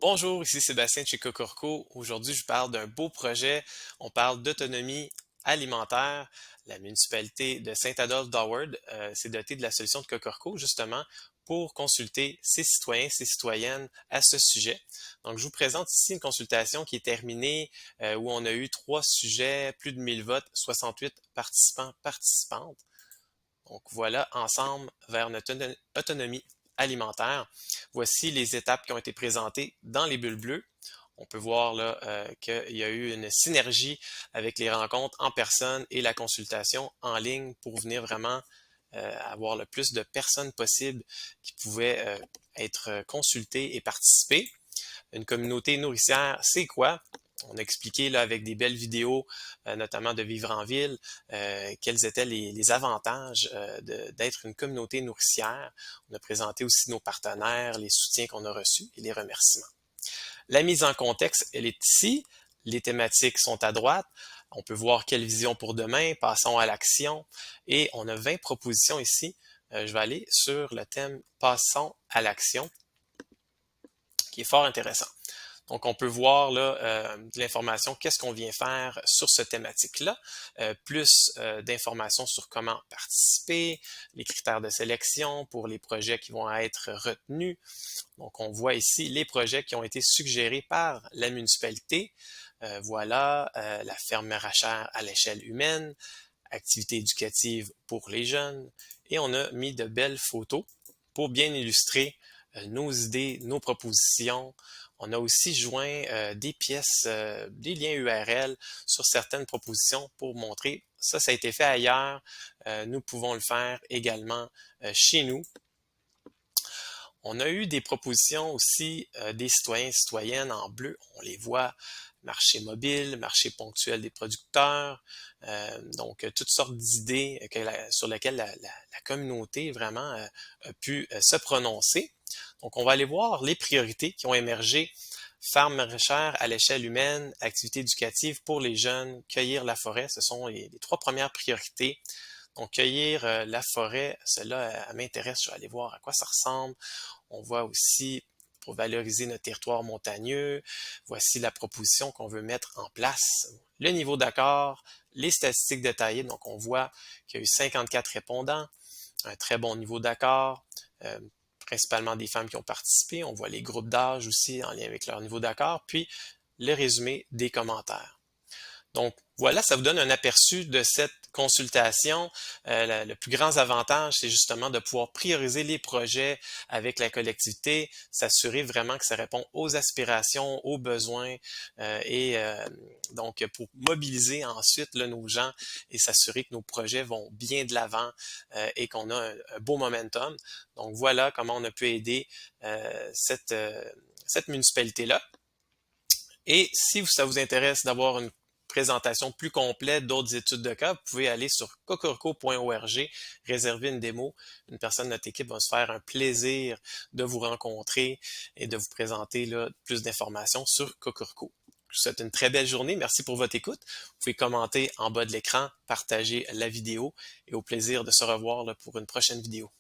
Bonjour, ici Sébastien de chez Cocorco. Aujourd'hui, je parle d'un beau projet. On parle d'autonomie alimentaire. La municipalité de Saint-Adolphe d'Howard s'est dotée de la solution de Cocorco justement pour consulter ses citoyens, ses citoyennes à ce sujet. Donc, je vous présente ici une consultation qui est terminée où on a eu 3 sujets, plus de 1000 votes, 68 participants, participantes. Donc voilà, ensemble vers notre autonomie alimentaire. Voici les étapes qui ont été présentées dans les bulles bleues. On peut voir là qu'il y a eu une synergie avec les rencontres en personne et la consultation en ligne pour venir vraiment avoir le plus de personnes possible qui pouvaient être consultées et participer. Une communauté nourricière, c'est quoi? On a expliqué là, avec des belles vidéos, notamment de Vivre en ville, quels étaient les avantages d'être une communauté nourricière. On a présenté aussi nos partenaires, les soutiens qu'on a reçus et les remerciements. La mise en contexte, elle est ici. Les thématiques sont à droite. On peut voir quelle vision pour demain. Passons à l'action. Et on a 20 propositions ici. Je vais aller sur le thème Passons à l'action, qui est fort intéressant. Donc, on peut voir là de l'information, qu'est-ce qu'on vient faire sur cette thématique-là, plus d'informations sur comment participer, les critères de sélection pour les projets qui vont être retenus. Donc, on voit ici les projets qui ont été suggérés par la municipalité. Voilà, la ferme maraîchère à l'échelle humaine, activités éducatives pour les jeunes, et on a mis de belles photos pour bien illustrer nos idées, nos propositions. On a aussi joint des pièces, des liens URL sur certaines propositions pour montrer ça, ça a été fait ailleurs. Nous pouvons le faire également chez nous. On a eu des propositions aussi des citoyens et citoyennes en bleu. On les voit, marché mobile, marché ponctuel des producteurs, donc toutes sortes d'idées sur lesquelles la communauté vraiment a pu se prononcer. Donc, on va aller voir les priorités qui ont émergé. Ferme maraîchère à l'échelle humaine, activités éducatives pour les jeunes, cueillir la forêt, ce sont les 3 premières priorités. Donc, cueillir la forêt, cela m'intéresse, je vais aller voir à quoi ça ressemble. On voit aussi pour valoriser notre territoire montagneux, voici la proposition qu'on veut mettre en place. Le niveau d'accord, les statistiques détaillées, donc on voit qu'il y a eu 54 répondants, un très bon niveau d'accord, principalement des femmes qui ont participé. On voit les groupes d'âge aussi en lien avec leur niveau d'accord, puis le résumé des commentaires. Donc voilà, ça vous donne un aperçu de cette consultation. Le plus grand avantage, c'est justement de pouvoir prioriser les projets avec la collectivité, s'assurer vraiment que ça répond aux aspirations, aux besoins et donc pour mobiliser ensuite là, nos gens et s'assurer que nos projets vont bien de l'avant et qu'on a un beau momentum. Donc voilà comment on a pu aider cette municipalité-là. Et si ça vous intéresse d'avoir une présentation plus complète d'autres études de cas, vous pouvez aller sur cocorco.org, réserver une démo. Une personne de notre équipe va se faire un plaisir de vous rencontrer et de vous présenter là, plus d'informations sur Cocorco. Je vous souhaite une très belle journée. Merci pour votre écoute. Vous pouvez commenter en bas de l'écran, partager la vidéo et au plaisir de se revoir là, pour une prochaine vidéo.